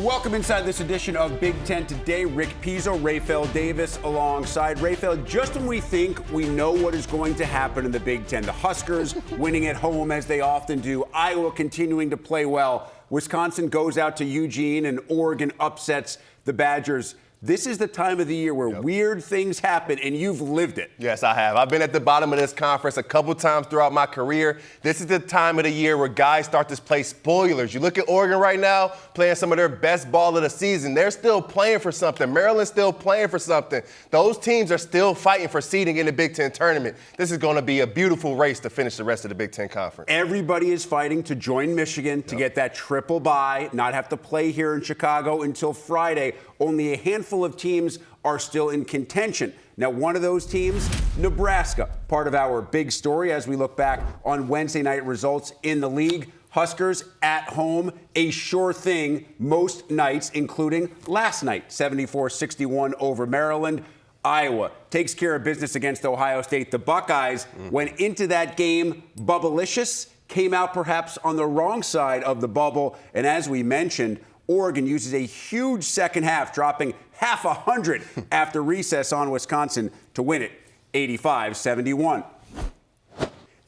Welcome inside this edition of Big Ten Today. Rick Pizzo, Rafael Davis alongside. Rafael, just when we think we know what is going to happen in the Big Ten, the Huskers winning at home as they often do, Iowa continuing to play well, Wisconsin goes out to Eugene, and Oregon upsets the Badgers. This is the time of the year where weird things happen, and you've lived it. Yes, I have. I've been at the bottom of this conference a couple times throughout my career. This is the time of the year where guys start to play spoilers. You look at Oregon right now, playing some of their best ball of the season. They're still playing for something. Maryland's still playing for something. Those teams are still fighting for seeding in the Big Ten tournament. This is going to be a beautiful race to finish the rest of the Big Ten conference. Everybody is fighting to join Michigan to get that triple bye, not have to play here in Chicago until Friday. Only a handful of teams are still in contention. Now, one of those teams, Nebraska, part of our big story as we look back on Wednesday night results in the league. Huskers at home, a sure thing most nights, including last night, 74-61 over Maryland. Iowa takes care of business against Ohio State. The Buckeyes went into that game bubblicious, came out perhaps on the wrong side of the bubble, and as we mentioned, Oregon uses a huge second half, dropping half 100 after recess on Wisconsin to win it 85-71.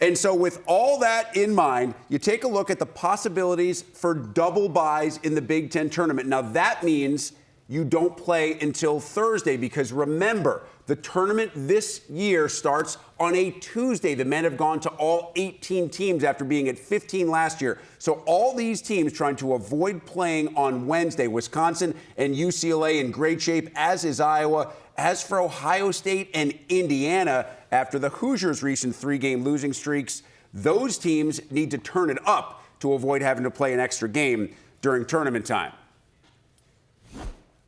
And so with all that in mind, you take a look at the possibilities for double byes in the Big Ten tournament. Now, that means you don't play until Thursday because, remember, the tournament this year starts on a Tuesday. The men have gone to all 18 teams after being at 15 last year. So all these teams trying to avoid playing on Wednesday. Wisconsin and UCLA in great shape, as is Iowa. As for Ohio State and Indiana, after the Hoosiers' recent three-game losing streaks, those teams need to turn it up to avoid having to play an extra game during tournament time.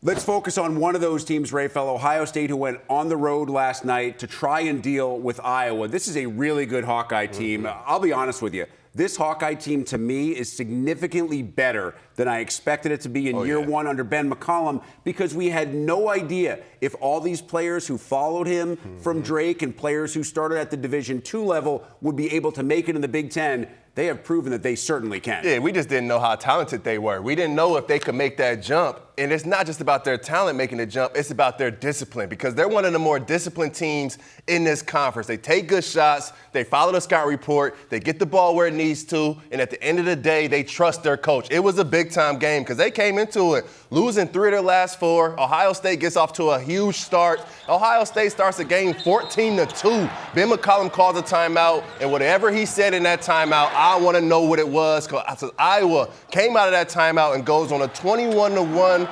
Let's focus on one of those teams, Rafael, Ohio State, who went on the road last night to try and deal with Iowa. This is a really good Hawkeye team. I'll be honest with you. This Hawkeye team, to me, is significantly better than I expected it to be in year one under Ben McCollum because we had no idea if all these players who followed him from Drake and players who started at the Division II level would be able to make it in the Big Ten. They have proven that they certainly can. Yeah, we just didn't know how talented they were. We didn't know if they could make that jump. And it's not just about their talent making the jump, it's about their discipline because they're one of the more disciplined teams in this conference. They take good shots, they follow the scout report, they get the ball where it needs to, and at the end of the day, they trust their coach. It was a big-time game because they came into it losing 3 of their last 4. Ohio State gets off to a huge start. Ohio State starts the game 14-2. Ben McCollum calls a timeout, and whatever he said in that timeout, I want to know what it was because Iowa came out of that timeout and goes on a 21-1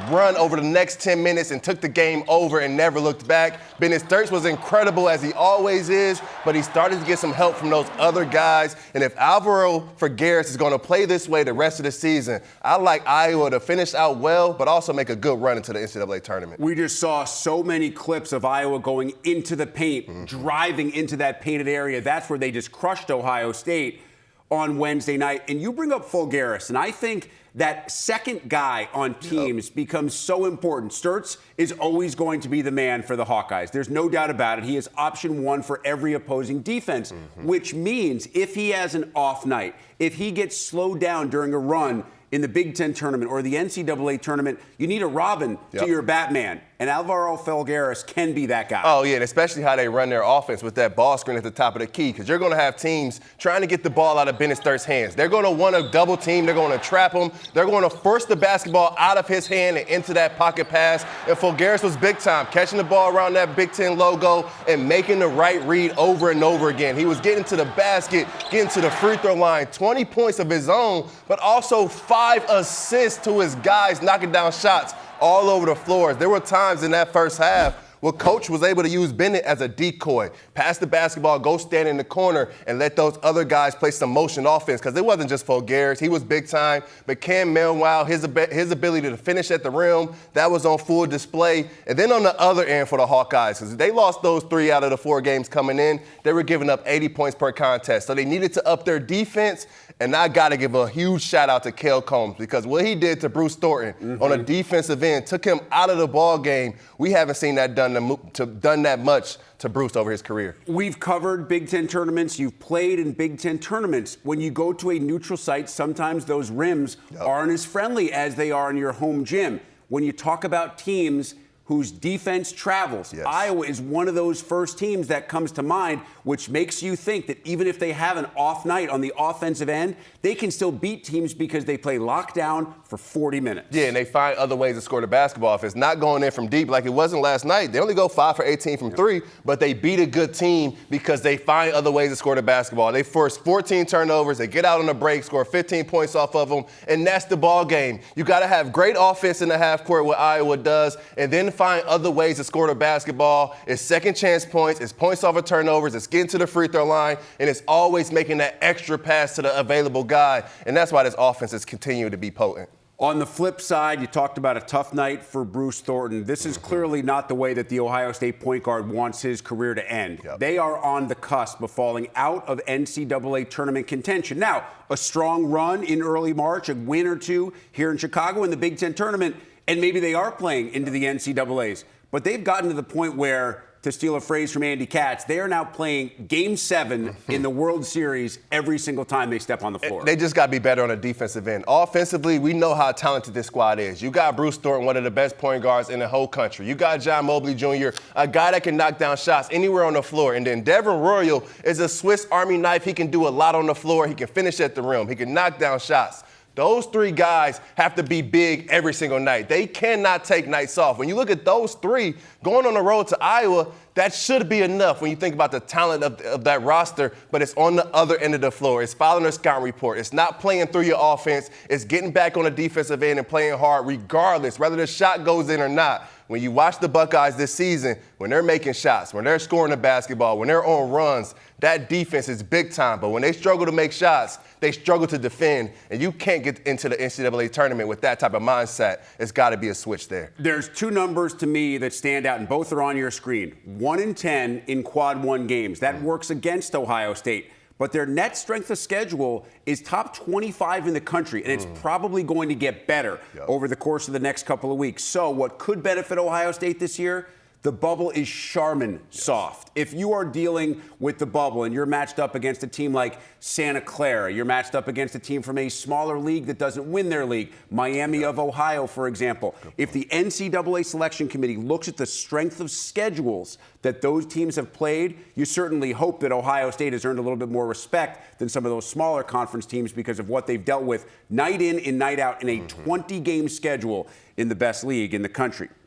run over the next 10 minutes and took the game over and never looked back. Bennett Sturts was incredible as he always is, but he started to get some help from those other guys. And if Alvaro Figueres is going to play this way the rest of the season, I like Iowa to finish out well, but also make a good run into the NCAA tournament. We just saw so many clips of Iowa going into the paint, driving into that painted area. That's where they just crushed Ohio State on Wednesday night. And you bring up Fulgaris, and I think that second guy on teams becomes so important. Sturts is always going to be the man for the Hawkeyes. There's no doubt about it. He is option one for every opposing defense, which means if he has an off night, if he gets slowed down during a run in the Big Ten tournament or the NCAA tournament, you need a Robin to your Batman. And Alvaro Fulgaris can be that guy. Oh, yeah, and especially how they run their offense with that ball screen at the top of the key because you're going to have teams trying to get the ball out of Bennett Sturts' hands. They're going to want to double team. They're going to trap him. They're going to force the basketball out of his hand and into that pocket pass. And Fulgaris was big time, catching the ball around that Big Ten logo and making the right read over and over again. He was getting to the basket, getting to the free throw line, 20 points of his own, but also 5 assists to his guys knocking down shots all over the floors. There were times in that first half where Coach was able to use Bennett as a decoy, pass the basketball, go stand in the corner, and let those other guys play some motion offense because it wasn't just Fulgaris. He was big time. But Cam, meanwhile, his ability to finish at the rim, that was on full display. And then on the other end for the Hawkeyes, because they lost those 3 out of the 4 games coming in, they were giving up 80 points per contest. So they needed to up their defense And I got to give a huge shout out to Kel Combs because what he did to Bruce Thornton on a defensive end took him out of the ball game. We haven't seen that done that much to Bruce over his career. We've covered Big Ten tournaments. You've played in Big Ten tournaments. When you go to a neutral site, sometimes those rims aren't as friendly as they are in your home gym. When you talk about teams whose defense travels, Iowa is one of those first teams that comes to mind, which makes you think that even if they have an off night on the offensive end, they can still beat teams because they play lockdown for 40 minutes. Yeah, and they find other ways to score the basketball. If it's not going in from deep like it wasn't last night, they only go 5 for 18 from three, but they beat a good team because they find other ways to score the basketball. They force 14 turnovers, they get out on the break, score 15 points off of them, and that's the ball game. You got to have great offense in the half court, what Iowa does, and then find other ways to score the basketball. It's second chance points, it's points off of turnovers, it's getting to the free throw line, and it's always making that extra pass to the available guy. And that's why this offense is continuing to be potent. On the flip side, you talked about a tough night for Bruce Thornton. This is clearly not the way that the Ohio State point guard wants his career to end. They are on the cusp of falling out of NCAA tournament contention. Now, a strong run in early March, a win or two here in Chicago in the Big Ten tournament, and maybe they are playing into the NCAAs. But they've gotten to the point where, to steal a phrase from Andy Katz, they are now playing Game 7 in the World Series every single time they step on the floor. They just got to be better on the defensive end. Offensively, we know how talented this squad is. You got Bruce Thornton, one of the best point guards in the whole country. You got John Mobley Jr., a guy that can knock down shots anywhere on the floor. And then Devin Royal is a Swiss Army knife. He can do a lot on the floor. He can finish at the rim. He can knock down shots. Those three guys have to be big every single night. They cannot take nights off. When you look at those three going on the road to Iowa, that should be enough when you think about the talent of that roster, but it's on the other end of the floor. It's following a scout report. It's not playing through your offense. It's getting back on the defensive end and playing hard regardless, whether the shot goes in or not. When you watch the Buckeyes this season, when they're making shots, when they're scoring the basketball, when they're on runs, that defense is big time. But when they struggle to make shots, they struggle to defend. And you can't get into the NCAA tournament with that type of mindset. It's got to be a switch there. There's two numbers to me that stand out, and both are on your screen. 1-10 in quad one games. That works against Ohio State. But their net strength of schedule is top 25 in the country, and it's probably going to get better over the course of the next couple of weeks. So what could benefit Ohio State this year? The bubble is Charmin soft. If you are dealing with the bubble and you're matched up against a team like Santa Clara, you're matched up against a team from a smaller league that doesn't win their league, Miami of Ohio, for example. If the NCAA selection committee looks at the strength of schedules that those teams have played, you certainly hope that Ohio State has earned a little bit more respect than some of those smaller conference teams because of what they've dealt with night in and night out in a 20-game schedule in the best league in the country.